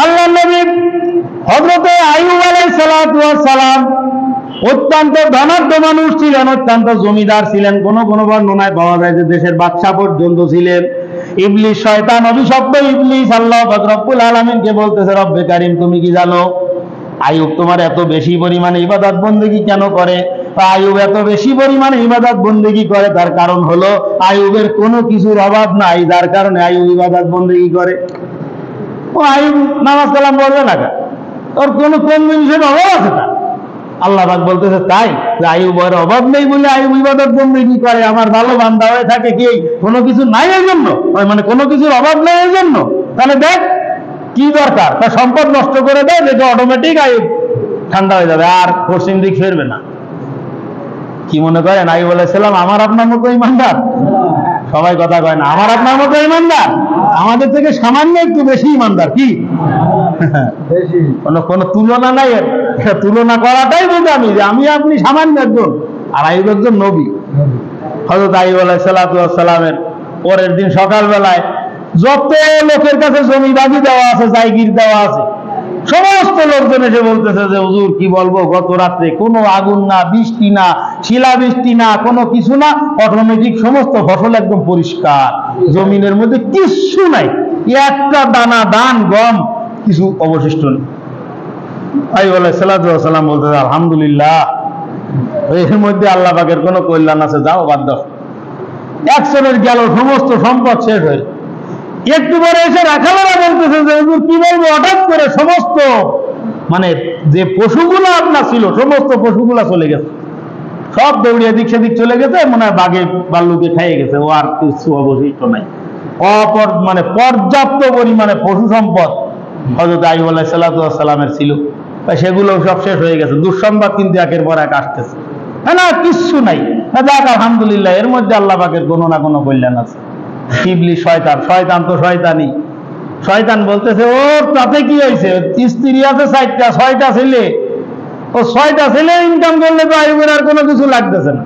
আল্লাহ নবী হযরতে আইয়ুব আলাইহিস সালাতু ওয়াস সালাম অত্যন্ত ধনাঢ্য মানুষ ছিলেন, অত্যন্ত জমিদার ছিলেন। কোন কোন বর্ণনায় পাওয়া যায় যে দেশের বাদশা পর্যন্ত ছিলেন। ইবলিস শয়তান অভিশপ্ত ইবলিস আল্লাহ পাক রব্বুল আলামিনকে বলতেছে, রব্বে কারীম তুমি কি জানো আইয়ুব তোমার এত বেশি পরিমাণে ইবাদত বন্দেগী কেন করে? আইয়ুব এত বেশি পরিমাণে ইবাদত বন্দেগী করে তার কারণ হলো আইয়ুবের কোনো কিছুর অভাব নাই, যার কারণে আইয়ুব ইবাদত বন্দেগী করে। ও আইয়ুব নামাজ কালাম পড়বে না, ওর কোন জিনিসের অভাব আছে না? আল্লাহ পাক বলতেছে তাই যে আইয়ুবের অভাব নেই বলে আইয়ুব ইবাদত বন্দেগী করে, আমার ভালো বান্দা হয়ে থাকে কি কোনো কিছু নাই এর জন্য, মানে কোনো কিছুর অভাব নেই এর জন্য? তাহলে দেখ কি দরকার, তার সম্পদ নষ্ট করে দেয়, যেটা অটোমেটিক আইয়ুব ঠান্ডা হয়ে যাবে, আর পশ্চিম দিক ফিরবে না। কি মনে করেন আইয়ুব আলাইহিস সালাম আমার আপনার মতো ইমানদার? সবাই কথা কয় না আমার আপনার মতো ইমানদার, আমাদের থেকে সামান্য একটু বেশি ইমানদার। কি কোনো তুলনা নাই, তুলনা করাটাই বোঝামি যে আমি আপনি সামান্য একজন আর আইয়ুব একজন নবী। হযরত আইয়ুব আলাইহিস সালাতু ওয়াস সালামের পরের দিন সকালবেলায় যত লোকের কাছে জমি বাজি দেওয়া আছে, জায়গির দেওয়া আছে, সমস্ত লোকজন এসে বলতেছে যে হুজুর কি বলবো, গত রাত্রে কোনো আগুন না, বৃষ্টি না, শিলাবৃষ্টি না, কোনো কিছু না, অটোমেটিক সমস্ত ফসল একদম পরিষ্কার, জমিনের মধ্যে কিচ্ছু নাই, একটা দানা ধান গম কিছু অবশিষ্ট নেই। আইয়ুব আলাইহিস সালাতু ওয়াস সালাম বলতেছে আলহামদুলিল্লাহ, এর মধ্যে আল্লাহ পাকের কোনো কল্যাণ আছে, যাও বাদ দাও। একশনের গেল সমস্ত সম্পদ শেষ হয়ে। একটু পরে এসে রাখালেরা বলতেছে যে হুজুর কি বলবো, হঠাৎ করে সমস্ত মানে যে পশুগুলো আপনার ছিল সমস্ত পশুগুলা চলে গেছে, সব দৌড়িয়ে দিক সেদিক চলে গেছে, মনে হয় বাঘে ভাল্লুকে খাইয়ে গেছে, ও আর কিছু অবশিষ্ট নাই। মানে পর্যাপ্ত পরিমাণে পশু সম্পদ হযরত আইয়ুব আলাইহিস সালাতু ওয়াস সালামের ছিল, সেগুলো সব শেষ হয়ে গেছে। দুঃসংবাদ কিন্তু একের পর এক আসতেছে, না কিচ্ছু নাই। যাক আলহামদুলিল্লাহ, এর মধ্যে আল্লাহ পাকের কোনো না কোনো কল্যাণ আছে। ইবলিস শয়তান, শয়তান তো শয়তানই। শয়তান বলতেছে ওর তাতে কি হয়েছে, স্ত্রী আছে 4টা, 6টা ছেলে, ও 6টা ছেলে ইনকাম করলে তো আইয়ুবের আর কোনো কিছু লাগতেছে না।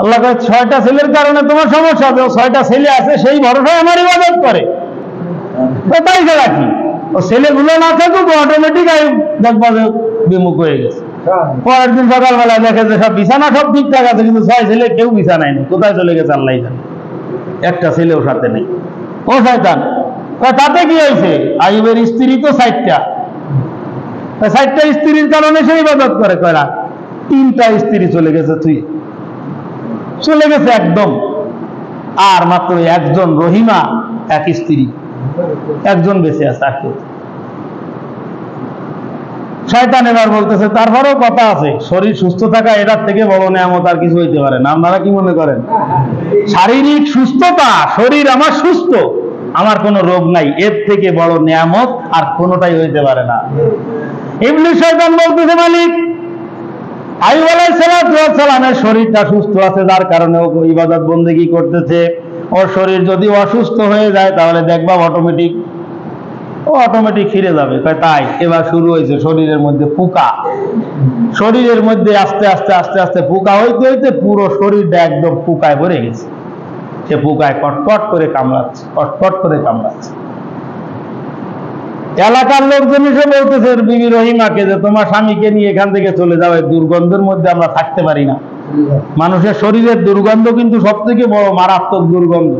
আল্লাহ কয় 6টা ছেলের কারণে তোমার সমস্যা হবে, ও 6টা ছেলে আছে সেই ভরসায় আমার ইবাদত করে, তাই ছাড়া কি? ও ছেলেগুলো না থাকুক, অটোমেটিক আইয়ুব দেখবা যে বিমুখ হয়ে গেছে। পরের দিন সকালবেলা দেখে যে সব বিছানা সব ঠিকঠাক আছে, কিন্তু 6 ছেলে কেউ বিছানায় নেই, কোথায় চলে গেছে আল্লাহ জানে, একটা ছেলেও সাথে নেই। ও শয়তান, তাতে কি হয়েছে, আইয়ুবের স্ত্রী তো 4টা, 4টা স্ত্রীর কারণে সে ইবাদত করে, কয়রা 3টা স্ত্রী চলে গেছে, তুই চলে গেছে একদম, আর মাত্র একজন রহিমা, এক স্ত্রী, একজন বেঁচে আছে। আর কেউ শয়তান এবার বলতেছে তারপরেও কথা আছে, শরীর সুস্থ থাকা এটার থেকে বড় নিয়ামত আর কিছু হইতে পারে না। আপনারা কি মনে করেন? শারীরিক সুস্থতা, শরীর আমার সুস্থ, আমার কোনো রোগ নাই, এর থেকে বড় নিয়ামত আর কোনোটাই হইতে পারে না। ইবলিস শয়তান বলতেছে মালিক আইয়ুব আলাইহিস সালামের শরীরটা সুস্থ আছে, যার কারণে ও ইবাদত বন্দেগী করতেছে। ওর শরীর যদি অসুস্থ হয়ে যায় তাহলে দেখবা অটোমেটিক ফিরে যাবে। তাই এবার শুরু হয়েছে শরীরের মধ্যে পোকা, শরীরের মধ্যে আস্তে আস্তে আস্তে আস্তে পোকা হইতে হইতে পুরো শরীরটা একদম পোকায় ভরে গেছে। সে পোকায় কটকট করে কামড়াচ্ছে, কটকট করে কামড়াচ্ছে। এলাকার লোকজন এসে বলতেছে বিবি রহিমাকে যে তোমার স্বামীকে নিয়ে এখান থেকে চলে যাও, এই দুর্গন্ধের মধ্যে আমরা থাকতে পারি না। মানুষের শরীরের দুর্গন্ধ কিন্তু সব থেকে বড় মারাত্মক দুর্গন্ধ,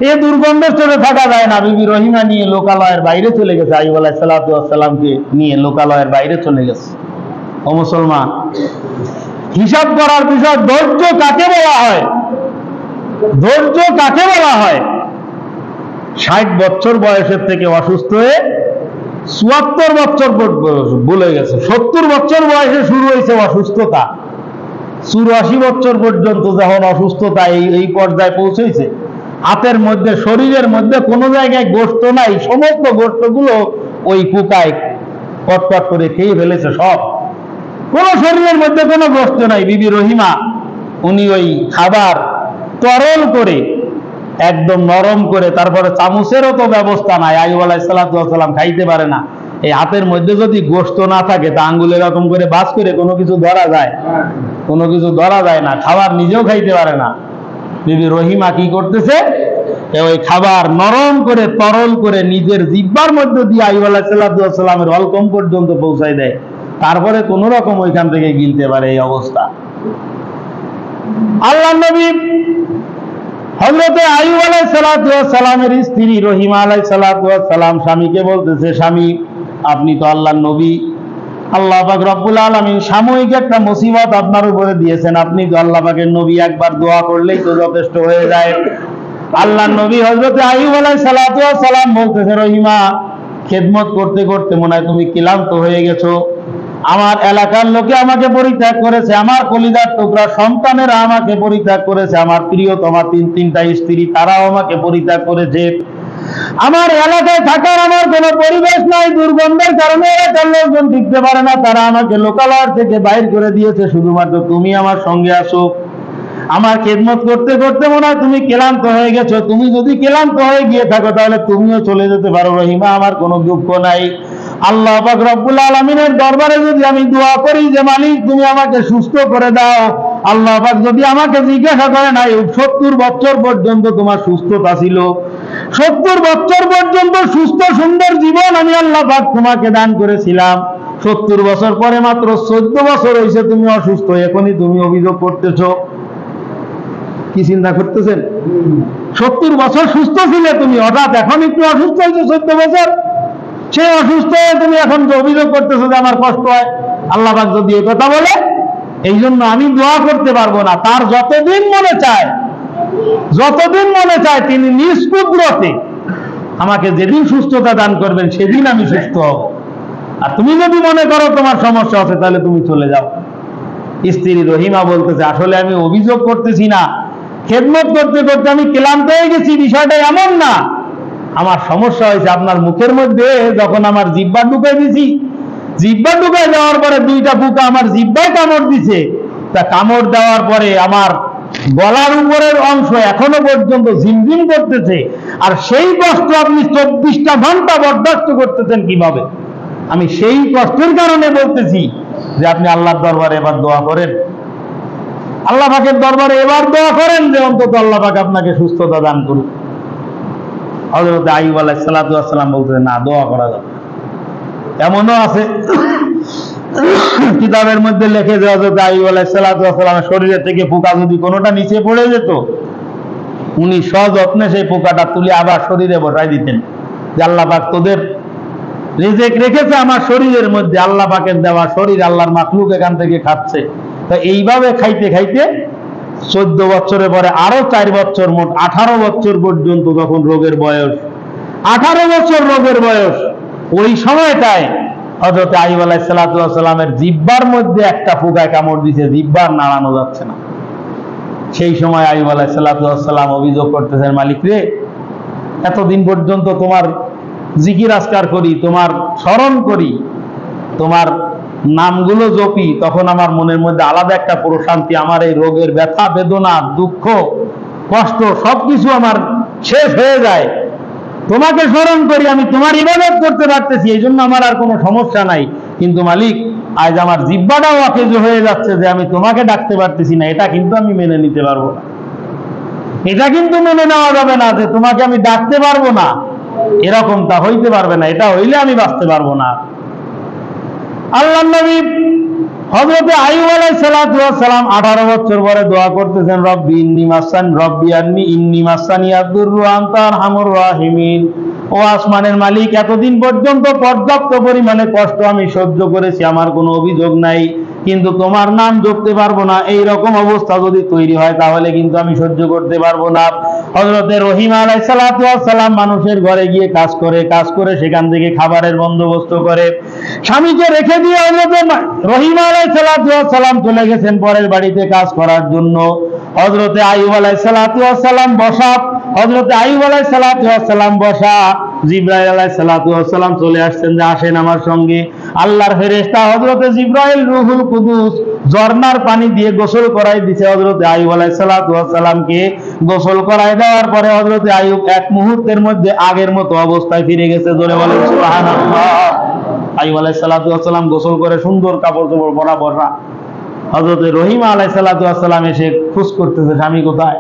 এই দুর্গন্ধের চলে থাকা যায় না। বিবি রহিমা নিয়ে লোকালয়ের বাইরে চলে গেছে, আইয়ুব আলাইহিস সালাতু ওয়াস সালামকে নিয়ে লোকালয়ের বাইরে চলে গেছে। ও মুসলমান, হিসাব করার বিষয় ধৈর্য কাকে বলা হয়? ধৈর্য কাকে বলা হয়? 60 বছর বয়সের থেকে অসুস্থ হয়ে 74 বছর বলে গেছে, 70 বছর বয়সে শুরু হয়েছে অসুস্থতা, 84 বছর পর্যন্ত যখন অসুস্থতা এই পর্যায়ে পৌঁছেছে, হাতের মধ্যে শরীরের মধ্যে কোনো জায়গায় গোশত নাই, সমস্ত গোশতগুলো ওই পোকায় কটকট করে খেয়ে ফেলেছে সব, কোনো শরীরের মধ্যে কোনো গোশত নাই। বিবি রহিমা উনি ওই খাবার তরল করে একদম নরম করে, তারপরে চামচেরও তো ব্যবস্থা নাই, আইয়ুব আলাইহিস সালাতু ওয়াস সালাম খাইতে পারে না। এই হাতের মধ্যে যদি গোশত না থাকে তা আঙ্গুলে এরকম করে বাস করে কোনো কিছু ধরা যায়? কোনো কিছু ধরা যায় না, খাবার নিজেও খাইতে পারে না। বিবি রহিমা কি করতেছে, ওই খাবার নরম করে তরল করে নিজের জিহ্বার মধ্যে দিয়ে আইয়ুব আলাইহিস সালামের হলকম পর্যন্ত পৌঁছায় দেয়, তারপরে কোন রকম ওইখান থেকে গিলতে পারে এই অবস্থা। আল্লাহ নবী হযরতে আইয়ুব আলাইহিস সালামের স্ত্রী রহিমা আলাইহিস সালাম স্বামীকে বলতেছে, স্বামী আপনি তো আল্লাহর নবী, আল্লাহ পাক রব্বুল আলামিন সাময়িক একটা মুসিবত আপনার উপরে দিয়েছেন, আপনি তো আল্লাহ পাকের নবী, একবার দোয়া করলেই তো যথেষ্ট হয়ে যায়। আল্লাহর নবী হযরতে আইয়ুব আলাইহিস সালাম বলতেছে, রহিমা খেদমত করতে করতে মনে হয় তুমি ক্লান্ত হয়ে গেছো, আমার এলাকার লোকে আমাকে পরিত্যাগ করেছে, আমার কলিজার টুকরা সন্তানেরা আমাকে পরিত্যাগ করেছে, আমার প্রিয়তমা তিনটা স্ত্রী তারাও আমাকে পরিত্যাগ করেছে, আমার এলাকায় থাকার আমার কোনো পরিবেশ নাই, দুর্গন্ধের কারণে এলাকার লোকজন টিকতে পারে না, তারা আমাকে লোকালয় থেকে বাইর করে দিয়েছে, শুধুমাত্র তুমি আমার সঙ্গে আসো। আমার খেদমত করতে করতে মনে হয় তুমি ক্লান্ত হয়ে গেছো, তুমি যদি ক্লান্ত হয়ে গিয়ে থাকো তাহলে তুমিও চলে যেতে পারো রহিমা, আমার কোনো দুঃখ নাই। আল্লাহ পাক রব্বুল আলামিনের দরবারে যদি আমি দোয়া করি যে মালিক তুমি আমাকে সুস্থ করে দাও, আল্লাহ পাক যদি আমাকে জিজ্ঞাসা করে না 70 বছর পর্যন্ত তোমার সুস্থতা ছিল, 70 বছর পর্যন্ত সুস্থ সুন্দর জীবন আমি আল্লাহ পাক তোমাকে দান করেছিলাম, 70 বছর পরে মাত্র 14 বছর হয়েছে তুমি অসুস্থ, এখনই তুমি অভিযোগ করতেছো, কি চিন্তা করতেছেন? 70 বছর সুস্থ ছিলে তুমি, হঠাৎ এখন একটু অসুস্থ হয়েছে 14 বছর, সে অসুস্থ হয়ে তুমি এখন অভিযোগ করতেছো যে আমার কষ্ট হয়। আল্লাহ পাক যদি এই কথা বলে, এই জন্য আমি দোয়া করতে পারবো না, তার যতদিন মনে চায় তিনি নিজ কুদরতে আমাকে যেদিন সুস্থতা দান করবেন সেদিন আমি সুস্থ হব। আর তুমি যদি মনে করো তোমার সমস্যা আছে তাহলে তুমি চলে যাও। স্ত্রী রহিমা বলতেছে, আসলে আমি অভিযোগ করতেছি না, খেদমত করতে করতে আমি ক্লান্ত হয়ে গেছি, বিষয়টা এমন না, আমার সমস্যা হয়েছে আপনার মুখের মধ্যে যখন আমার জিহ্বা ঢুকাই দিছি, জিহ্বা ঢুকাই দেওয়ার পরে 2টা পোকা আমার জিহ্বায় কামড় দিছে, তা কামড় দেওয়ার পরে আমার গলার উপরের অংশ এখনো পর্যন্ত ঝিমঝিম করতেছে, আর সেই কষ্ট আপনি 24টা ঘন্টা বরদাস্ত করতেছেন কিভাবে? আমি সেই কষ্টের কারণে বলতেছি যে আপনি আল্লাহর দরবারে এবার দোয়া করেন, আল্লাহ পাকের দরবারে এবার দোয়া করেন যে অন্তত আল্লাহ পাক আপনাকে সুস্থতা দান করুন। হযরত আইয়ুব আলাইহিস সালাম বলতেন, না দোয়া করা যাবে। এমনও আছে কিতাবের মধ্যে লেখে যে হযরত আইয়ুব আলাইহিস সালামের শরীরের থেকে পোকা যদি কোনোটা নিচে পড়ে যেত, উনি সযত্নে সেই পোকাটা তুলে আবার শরীরে বসাই দিতেন, যে আল্লাহ পাক তোদের রিজিক রেখেছে আমার শরীরের মধ্যে, আল্লাহ পাকের দেওয়া শরীর, আল্লাহর মাখলুক এখান থেকে খাচ্ছে। তো এইভাবে খাইতে খাইতে 14 বছরের পরে আরো 4 বছর, মোট 18 বছর পর্যন্ত যখন রোগের বয়স, 18 বছর রোগের বয়স, ওই সময়টায় হযরত আইয়ুব আলাইহিস সালামের জিহ্বার মধ্যে একটা পোকায় কামড় দিয়েছে, জিহ্বার নাড়ানো যাচ্ছে না। সেই সময় আইয়ুব আলাইহিস সালাম অভিযোগ করতেছেন, মালিক রে, এতদিন পর্যন্ত তোমার জিকির আজকার করি, তোমার স্মরণ করি, তোমার নামগুলো জপি, তখন আমার মনের মধ্যে আলাদা একটা প্রশান্তি, আমার এই রোগের ব্যথা বেদনা দুঃখ কষ্ট সবকিছু আমার শেষ হয়ে যায়, তোমাকে স্মরণ করি, আমি তোমার ইবাদত করতে পারতেছি, এই জন্য আমার আর কোনো সমস্যা নাই। কিন্তু মালিক, আজ আমার জিহ্বাটাও অকেজ হয়ে যাচ্ছে যে আমি তোমাকে ডাকতে পারতেছি না, এটা কিন্তু আমি মেনে নিতে পারবো না, এটা কিন্তু মেনে নেওয়া যাবে না যে তোমাকে আমি ডাকতে পারবো না, এরকমটা হইতে পারবে না, এটা হইলে আমি বাঁচতে পারবো না। আল্লাহর নবী হযরত আইয়ুব আলাইহিস সালাম 18 বছর পরে দোয়া করতেছেন, রব্বি ইন্নী মাসানি আদ-দুররু আনতা আরহামুর রাহিমিন, ও আসমানের মালিক, এতদিন পর্যন্ত পর্যাপ্ত পরিমাণে কষ্ট আমি সহ্য করেছি, আমার কোনো অভিযোগ নাই, কিন্তু তোমার নাম জপতে পারবো না, এই রকম অবস্থা যদি তৈরি হয় তাহলে কিন্তু আমি সহ্য করতে পারবো না। হযরতে রহিমা আলাইহিস সালাম মানুষের ঘরে গিয়ে কাজ করে সেখান থেকে খাবারের বন্দোবস্ত করে স্বামীকে রেখে দিয়ে হযরতে রহিমা আলাইহিস সালাম চলে গেছেন পরের বাড়িতে কাজ করার জন্য। হযরতে আইয়ুব আলাইহিস সালাম বসা, হযরতে আইয়ুব আলাইহিস সালাম বসা, জিবরাইল আলাইহিস সালাম চলে আসছেন যে আসেন আমার সঙ্গে। আল্লাহর ফেরেশতা হযরতে জিবরাইল রূহুল কুদুস ঝর্ণার পানি দিয়ে গোসল করাই দিয়েছে হযরতে আইয়ুব আলাইহিস সালামকে। গোসল করাই দেওয়ার পরে হযরতে আইয়ুব এক মুহূর্তের মধ্যে আগের মতো অবস্থায় ফিরে গেছে। জোরে বলেন সুবহানাল্লাহ। আইয়ুব আলাইহিস সালাম গোসল করে সুন্দর কাপড় চোপড় পরা বসা, হযরতে রহিমা আলাইহিস সালাম এসে খোঁজ করতেছে স্বামী কোথায়।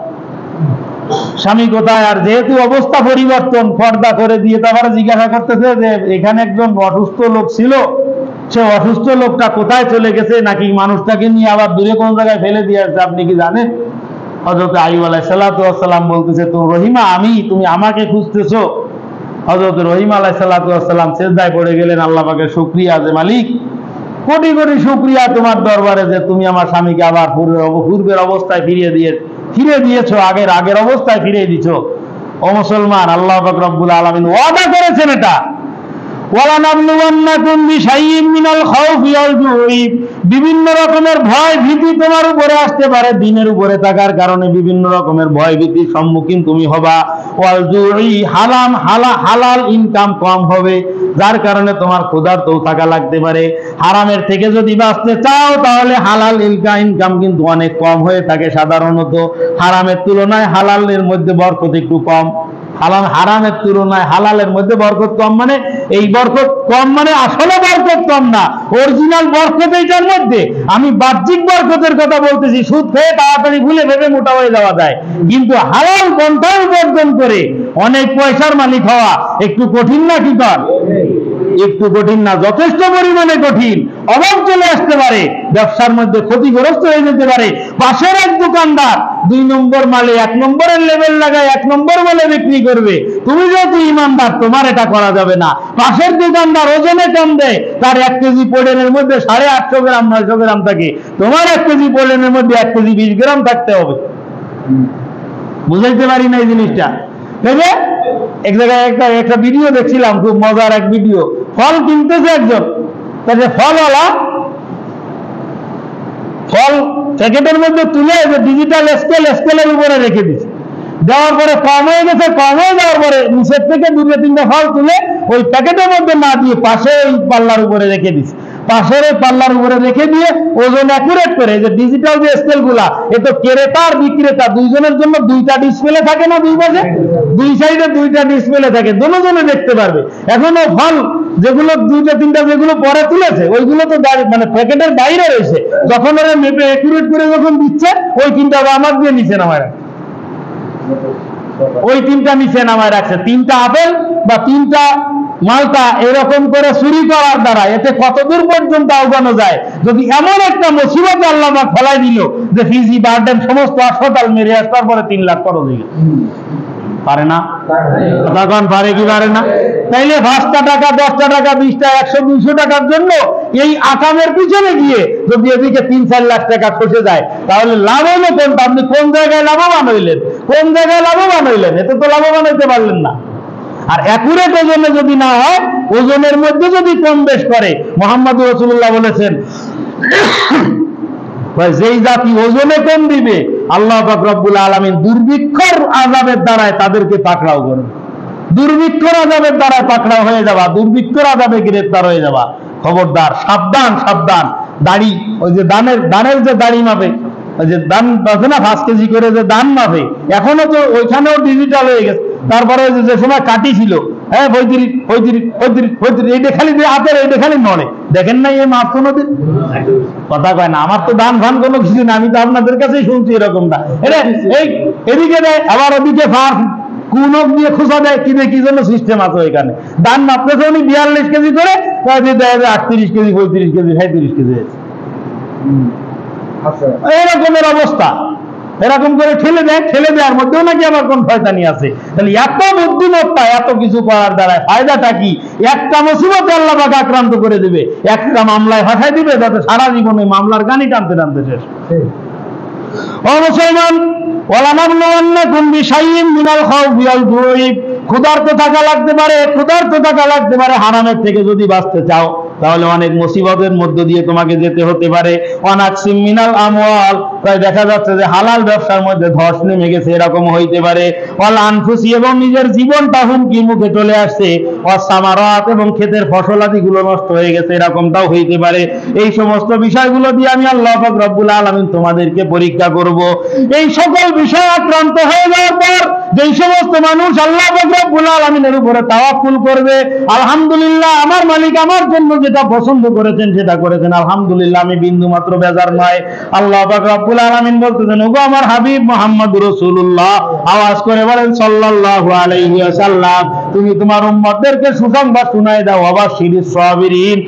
স্বামী কোথায়? আর যেহেতু অবস্থা পরিবর্তন, পর্দা করে দিয়ে তারপরে জিজ্ঞাসা করতেছে যে এখানে একজন অসুস্থ লোক ছিল, সে অসুস্থ লোকটা কোথায় চলে গেছে, নাকি মানুষটাকে নিয়ে আবার দূরে কোন জায়গায় ফেলে দিয়ে আসছে, আপনি কি জানেন? হযরত আইয়ুব আলাইহিস সালাম বলতেছে, তো রহিমা আমি, তুমি আমাকে খুঁজতেছো? হযরত রহিম আলাইহিস সালাম সিজদায় পড়ে গেলেন, আল্লাহ পাকের শুকরিয়া যে মালিক, কোটি কোটি শুকরিয়া তোমার দরবারে যে তুমি আমার স্বামীকে আবার পূর্বের অবস্থায় ফিরে দিয়েছো, আগের অবস্থায় ফিরিয়ে দিছো। ও মুসলমান, আল্লাহ পাক রব্বুল আলামিন ওয়াদা করেছেন এটা, ওয়ালানাবলুওয়ান্নাকুম বিশাইইন মিনাল খাউফি ওয়াল জুই, বিভিন্ন রকমের ভয় ভীতি তোমার উপরে আসতে পারে, দিনের উপরে থাকার কারণে বিভিন্ন রকমের ভয় ভীতির সম্মুখীন তুমি হবা। ওয়াল জুই, হালাল ইনকাম কম হবে, যার কারণে তোমার ক্ষুধার্তও থাকা লাগতে পারে। হারামের থেকে যদি বাঁচতে চাও তাহলে হালাল ইনকাম কিন্তু অনেক কম হয়ে থাকে সাধারণত। হারামের তুলনায় হালালের মধ্যে বরকত একটু কম। হারামের তুলনায় হালালের মধ্যে বরকত কম, মানে এই বরকত কম মানে আসলে বরকত কম না, অরিজিনাল বরকত এইটার মধ্যে। আমি বাহ্যিক বরকতের কথা বলতেছি, সুদ খেয়ে তাড়াতাড়ি ভুলে ভেবে মোটা হয়ে যাওয়া যায়, কিন্তু হালাল পন্থা উপার্জন করে অনেক পয়সার মালিক হওয়া একটু কঠিন না? কি কর? একটু কঠিন না, যথেষ্ট পরিমাণে কঠিন। অভাব চলে আসতে পারে, ব্যবসার মধ্যে ক্ষতিগ্রস্ত হয়ে যেতে পারে। পাশের এক দোকানদার 2 নম্বর মালে 1 নম্বরের লেভেল লাগায় 1 নম্বর বলে বিক্রি করবে, তুমি যেহেতু ইমানদার তোমার এটা করা যাবে না। পাশের দোকানদার ওজনে কম দেয়, তার 1 কেজি পোলেনের মধ্যে 850 গ্রাম 900 গ্রাম থাকে, তোমার 1 কেজি পোলেনের মধ্যে 1 কেজি 20 গ্রাম থাকতে হবে। বুঝাইতে পারি না এই জিনিসটা? এক জায়গায় একটা ভিডিও দেখছিলাম, খুব মজার এক ভিডিও। ফল কিনতেছে একজন, তাকে ফলওয়ালা ফল প্যাকেটের মধ্যে তুলে ডিজিটাল স্কেলের উপরে রেখে দিচ্ছে। দেওয়ার পরে কম হয়ে গেছে, কম হয়ে যাওয়ার পরে নিচের থেকে 2-3টা ফল তুলে ওই প্যাকেটের মধ্যে না দিয়ে পাশে ওই পাল্লার উপরে রেখে দিচ্ছে। পাশের ওই পাল্লার উপরে রেখে দিয়ে ওজন অ্যাকুরেট করে, যে ডিজিটাল যে স্কেল গুলা, এ তো ক্রেতা আর বিক্রেতা দুইজনের জন্য 2টা ডিসপ্লে থাকে না, 2 পাশে 2 সাইডে 2টা ডিসপ্লে থাকে, দুজনে দেখতে পারবে। এখন ও ফল যেগুলো 2-3টা যেগুলো পরে তুলেছে ওইগুলো তো মানে প্যাকেটের বাইরে রয়েছে, যখন ওরা মেপে অ্যাকুরেট করে যখন দিচ্ছে ওই 3টা আমার দিয়ে নিচে নামায় রাখছে, ওই 3টা নিচে নামায় রাখছে। 3টা আপেল বা 3টা মালটা এরকম করে চুরি করার দ্বারা এতে কতদূর পর্যন্ত আগানো যায়। যদি এমন একটা মুসিবত আল্লাহ পাক ফেলাই দিল যে ফিজি বার্ডেন সমস্ত হাসপাতাল মেরে আসার পরে 3 লাখ খরচ হয়ে গেছে, পারে না? তখন পারে কি পারে না? তাইলে 5টা টাকা 10টা টাকা 20টা 100-200 টাকার জন্য এই আকামের পিছনে গিয়ে যদি এদিকে 3-4 লাখ টাকা খসে যায়, তাহলে লাভ হলো কোনটা? আপনি কোন জায়গায় লাভবান হইলেন? কোন জায়গায় লাভবান হইলেন? এতে তো লাভবান হইতে পারলেন না। আর অ্যাকুরেট ওজনে যদি না হয়, ওজনের মধ্যে যদি কম বেশ করে, মুহাম্মদ রাসূলুল্লাহ বলেছেন যেই জাতি ওজনে কম দিবে আল্লাহ পাক রব্বুল আলামিন দুর্ভিক্ষর আযাবের দ্বারায় তাদেরকে পাকড়াও করবে। দুর্ভিক্ষর আযাবের দ্বারায় পাকড়াও হয়ে যাবা, দুর্ভিক্ষর আযাবে গ্রেফতার হয়ে যাবা। খবরদার, সাবধান সাবধান। দাড়ি, ওই যে দানের যে দাড়ি মাপে, ওই যে দান আছে না 5 কেজি করে যে দান মাপে, এখনো তো ওইখানেও ডিজিটাল হয়ে গেছে। তারপরে যে সময় কাটি ছিল, হ্যাঁ 35 এইটা খালি হাতের এইটা খালি নড়ে, দেখেন নাই এই মাপ কোনোদিন? কথা কয় না, আমার তো দান ফান কোনো কিছু না, আমি তো আপনাদের কাছেই শুনছি এরকমটা। এটা এই এদিকে দেয়, আবার ওদিকে ফার কুনক দিয়ে খোঁজা দেয়, কি জন্য সিস্টেম আছে এখানে। দান মাপতেছে উনি 42 কেজি করে, দেয় 38 কেজি 35 কেজি 37 কেজি এরকমের অবস্থা। এরকম করে ঠেলে দেওয়ার মধ্যেও নাকি আবার কোন শয়তানি আছে। তাহলে এত বুদ্ধিমত্তা, এত কিছু করার দ্বারা ফায়দাটা কি? একটা মুসিবত আল্লাহ পাক আক্রান্ত করে দিবে, একটা মামলায় ফাঁসাই দিবে, যাতে সারা জীবনে মামলার গানি টানতে টানতে শেষ। ও মুসলমান, ওয়ালানাবলুওয়ান্নাকুম বিশাইইন মিনাল খাউফি ওয়াল জুই, ক্ষুধার্ত থাকা লাগতে পারে। হারামের থেকে যদি বাঁচতে চাও তাহলে অনেক মুসিবতের মধ্য দিয়ে তোমাকে যেতে হতে পারে। ওয়ানাকসিম মিনাল আমওয়াল, তাই দেখা যাচ্ছে যে হালাল ব্যবসার মধ্যে ধস নেমে গেছে, এরকম হইতে পারে। ওয়াল আনফুসি, এবং নিজের জীবনটা হুমকির মুখে চলে আসছে। ওয়াস সামারাত, এবং ক্ষেতের ফসলাদিগুলো নষ্ট হয়ে গেছে, এরকমটাও হইতে পারে। এই সমস্ত বিষয়গুলো দিয়ে আমি আল্লাহ পাক রব্বুল আলামিন তোমাদেরকে পরীক্ষা করব। এই সকল বিষয় আক্রান্ত হয়ে যাওয়ার পর যেই সমস্ত মানুষ আল্লাহ পাক রব্বুল আলামিনের উপরে তাওয়াক্কুল করবে, আলহামদুলিল্লাহ আমার মালিক আমার জন্য যেটা পছন্দ করেছেন সেটা করেছেন, আলহামদুলিল্লাহ আমি বিন্দু মাত্র বেজার নয়। আল্লাহ পাক রব্বুল আলামিন বলতেছেন, ওগো আমার হাবিব মুহাম্মদুর রাসূলুল্লাহ, আওয়াজ করে বলেন সাল্লাল্লাহু আলাইহি ওয়াসাল্লাম, তুমি তোমার উম্মতদেরকে সুসংবাদ শোনায় দাও, ওয়াবাশশিরিস সাবিরিন,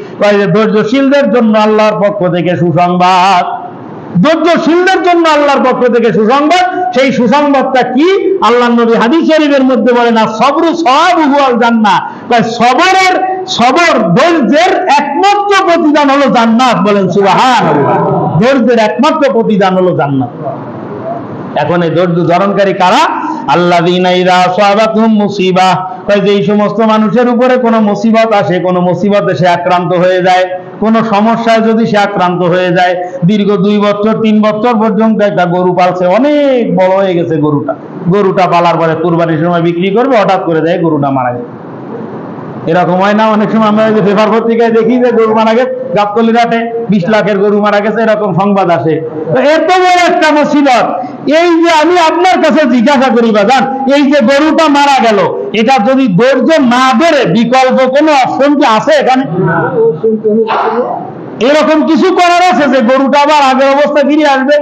ধৈর্যশীলদের জন্য আল্লাহর পক্ষ থেকে সুসংবাদ। ধৈর্যশীলদের জন্য আল্লাহর পক্ষ থেকে সুসংবাদ। সেই সুসংবাদটা কি? আল্লাহর নবী হাদিস শরীফের মধ্যে বলেন, সবরু সওয়াবুহু আল জান্নাহ, সবর ধৈর্যের একমাত্র প্রতিদান হলো জান্নাত। বলেন সুবহানাল্লাহ। ধৈর্যের একমাত্র প্রতিদান হলো জান্নাত। এখন এই ধৈর্য ধারণকারী কারা? আল্লাযীনা ইযা আসাবাতুহুম মুসিবাহ, যেই সমস্ত মানুষের উপরে কোনো মুসিবত আসে, কোনো মুসিবতে সে আক্রান্ত হয়ে যায়, কোনো সমস্যায় যদি সে আক্রান্ত হয়ে যায়, দীর্ঘ 2 বছর 3 বছর পর্যন্ত একটা গরু পালছে, অনেক বড় হয়ে গেছে গরুটা পালার পরে কুরবানির সময় বিক্রি করবে, হঠাৎ করে দেয় গরুটা মারা গেছে। এরকম হয় না? অনেক সময় আমরা যে পেপার পত্রিকায় দেখি যে গরু মারা গেছে, গাবতলীর হাটে 20 লাখের গরু মারা গেছে, এরকম সংবাদ আসে। তো এত বড় একটা মুসিবত, এই যে আমি আপনার কাছে জিজ্ঞাসা করি বাজান, এই যে গরুটা মারা গেল, এটা যদি ধৈর্য না ধরে বিকল্প কোনো অপশন কি আছে এখানে? এরকম কিছু করার আছে যে গরুটা আবার আগের অবস্থা ফিরে আসবে?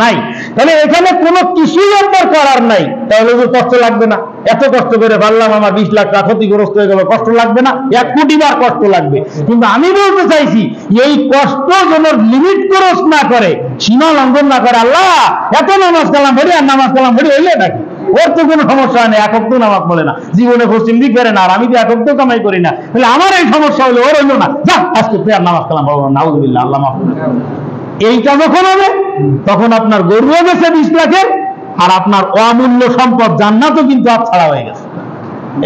নাই। তাহলে এখানে কোনো কিছুই আপনার করার নাই, তাহলে যে কষ্ট লাগবে না? এত কষ্ট করে পারলাম, আমার 20 লাখ টাকা ক্ষতিগ্রস্ত হয়ে গেল, কষ্ট লাগবে না? 1 কোটি বার কষ্ট লাগবে। কিন্তু আমি বলতে চাইছি, এই কষ্ট যেন লিমিট ক্রস না করে, সীমা লঙ্ঘন না করে। আল্লাহ এত নামাজ কালাম পড়ি আর নামাজ কালাম পড়ি হইলে নাকি? ওর তো কোনো সমস্যা নেই, এক ওয়াক্ত নামাজ পড়ে না, জীবনে পশ্চিম দিক করে না, আর আমি তো এক ওয়াক্ত কামাই করি না, তাহলে আমার এই সমস্যা হলো, ওর হইলো না, যা আজকে তুই আর নামাজ কালাম পড়বো না, নাউযুবিল্লাহ, আল্লাহ মাফ করুন। এইটা যখন হবে, তখন আপনার গরুও গেছে 20 লাখের, আর আপনার অমূল্য সম্পদ জান্নাতও কিন্তু হাতছাড়া হয়ে গেছে,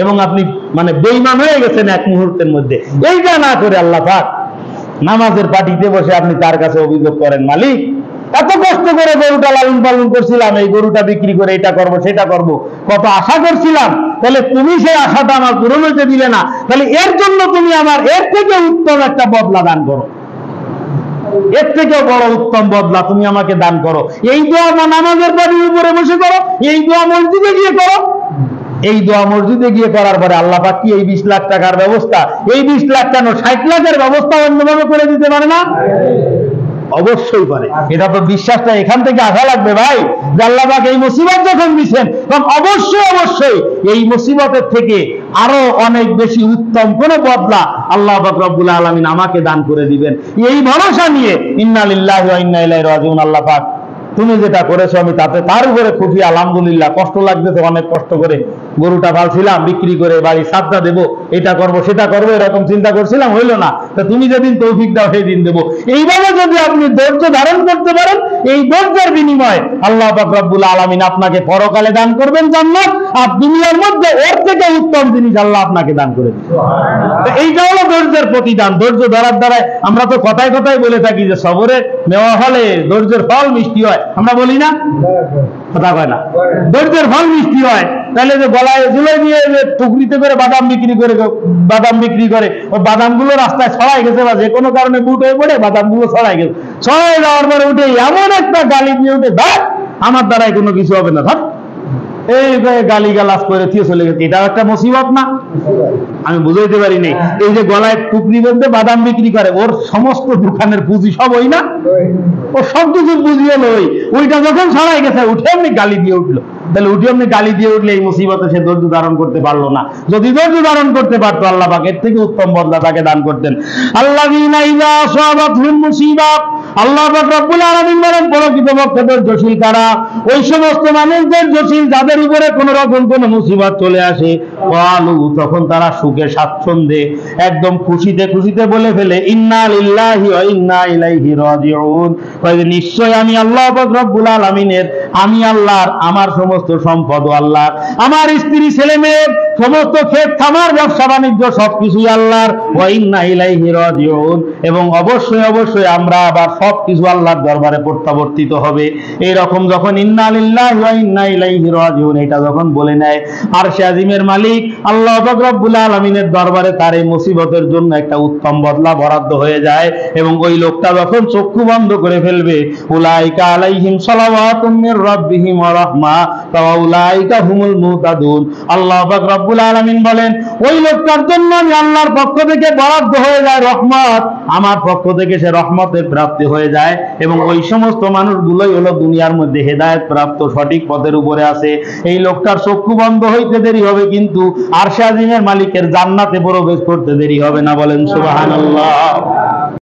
এবং আপনি মানে বেঈমান হয়ে গেছেন এক মুহূর্তের মধ্যে। এইটা না করে আল্লাহ পাক নামাজের পাটিতে বসে আপনি তার কাছে অভিযোগ করেন, মালিক এত কষ্ট করে গরুটা লালন পালন করছিলাম, এই গরুটা বিক্রি করে এটা করব সেটা করব, কত আশা করছিলাম, তাহলে তুমি সেই আশাটা আমার পূরণ হতে দিলে না, তাহলে এর জন্য তুমি আমার এর থেকে উত্তম একটা বদলা দান করো, এর থেকে বড় উত্তম বদলা তুমি আমাকে দান করো। এই দোয়া নামাজের পাটির উপরে বসে করো, এই দোয়া মসজিদে গিয়ে করো। এই দোয়া মসজিদে গিয়ে করার পরে আল্লাহ পাক কি এই 20 লাখ টাকার ব্যবস্থা, এই 20 লাখ কেন 60 লাখের ব্যবস্থা অন্যভাবে করে দিতে পারে না? অবশ্যই পারে। এটা তো বিশ্বাসটা এখান থেকে আসা লাগবে ভাই, যে আল্লাহ পাক এই মুসিবত যখন দিচ্ছেন, তখন অবশ্যই এই মুসিবতের থেকে আরো অনেক বেশি উত্তম কোন বদলা আল্লাহ পাক রব্বুল আলামিন আমাকে দান করে দিবেন। এই ভরসা নিয়ে ইন্না লিল্লাহি ওয়া ইন্না ইলাইহি রাজিউন, আল্লাহ পাক তুমি যেটা করেছো আমি তাতে তার উপরে খুশি, আলহামদুলিল্লাহ। কষ্ট লাগতেছে, অনেক কষ্ট করে গরুটা পালছিলাম, বিক্রি করে বাড়ি সাদা দেবো, এটা করব সেটা করবো, এরকম চিন্তা করছিলাম, হইলো না, তা তুমি যেদিন তৌফিক দাও সেই দিন দেবো। এইভাবে যদি আপনি ধৈর্য ধারণ করতে পারেন, এই ধৈর্যের বিনিময়ে আল্লাহ পাক রব্বুল আলামিন আপনাকে পরকালে দান করবেন জান্নাত, আর দুনিয়ার মধ্যে এর থেকে উত্তম জিনিস আল্লাহ আপনাকে দান করে দিবেন। এইটা হলো ধৈর্যের প্রতিদান। ধৈর্য ধরার দ্বারাই আমরা তো কথায় কথায় বলে থাকি যে সবরে নেওয়া হলে ধৈর্যের ফল মিষ্টি হয়, আমরা বলি না? কথা কয় না? ধৈর্যের ফল মিষ্টি হয়। তাহলে যে গলায় ঝুলে দিয়ে টুকরিতে করে বাদাম বিক্রি করে, ওই বাদামগুলো রাস্তায় ছড়াই গেছে, বা যে কোনো কারণে বুট হয়ে পড়ে বাদামগুলো ছড়াই গেছে, ছড়াই যাওয়ার পরে উঠে এমন একটা গালি দিয়ে উঠে, ধর আমার দ্বারাই কোনো কিছু হবে না, ধর, এই গালি গালাজ করে দিয়ে চলে গেছে। এটাও একটা মুসিবত না? আমি বুঝাইতে পারিনি। এই যে গলায় টুকরি বেঁধে বাদাম বিক্রি করে, ওর সমস্ত দোকানের পুঁজি সব ওই না, ও সব কিছু পুঁজি হলো ওইটা যখন ছড়াই গেছে, উঠে আপনি গালি দিয়ে উঠলো, তাহলে উঠে আপনি গালি দিয়ে উঠলে এই মুসিবতে সে ধৈর্য ধারণ করতে পারলো না। যদি ধৈর্য ধারণ করতে পারতো, আল্লাহ পাক এর থেকে উত্তম বদলা তাকে দান করতেন। আল্লাযীনা ইযা আসাবাতহুম মুসিবাত, আল্লাহ পাক রব্বুল আলামিন বলেন প্রকৃতপক্ষে ধৈর্যশীল কারা? ওই সমস্ত মানুষ ধৈর্যশীল যাদের উপরে কোন রকম কোন মুসিবত চলে আসে, ক্বালু, তখন তারা সুখে স্বাচ্ছন্দ্যে একদম খুশিতে খুশিতে বলে ফেলে, ইন্না লিল্লাহি ওয়া ইন্না ইলাইহি রাজিউন, নিশ্চয় আমি আল্লাহ পাক রব্বুল আলামিনের, আমি আল্লাহর, আমার সমস্ত সম্পদ আল্লাহর, আমার স্ত্রী ছেলে মেয়ে সমস্ত ক্ষেত খামার ব্যবসা বাণিজ্য সবকিছুই আল্লাহর। ওয়া ইন্না ইলাইহি রাজিউন, এবং অবশ্যই অবশ্যই আমরা আবার সবকিছু আল্লাহর দরবারে প্রত্যাবর্তিত হবে। এইরকম যখন ইন্না লিল্লাহি ওয়া ইন্না ইলাইহি রাজিউন এটা যখন বলে নেয়, আরশে আজিমের মালিক আল্লাহ পাক রব্বুল আলামিনের দরবারে তার এই মুসিবতের জন্য একটা উত্তম বদলা বরাদ্দ হয়ে যায়। এবং ওই লোকটা যখন চক্ষু বন্ধ করে ফেলবে, উলাইকা আলাইহিম সালাওয়াতুম মির রাব্বিহিম ওয়া রাহমা ওয়া উলাইকা হুমুল মুহতাদুন। আল্লাহ পাক রব্বুল আলামিন বলেন, ওই লোকটার জন্য আমি আল্লাহর পক্ষ থেকে বরাদ্দ হয়ে যায় রহমত, আমার পক্ষ থেকে সে রহমতের প্রাপ্তি হয়ে যায়। এবং ওই সমস্ত মানুষগুলোই হলো দুনিয়ার মধ্যে হেদায়েত প্রাপ্ত, সঠিক পথের উপরে আছে। এই লোকটার চক্ষু বন্ধ হইতে দেরি হবে, কিন্তু আরশে আজিমের মালিকের জান্নাতে প্রবেশ করতে দেরি হবে না। বলেন সুবহানাল্লাহ।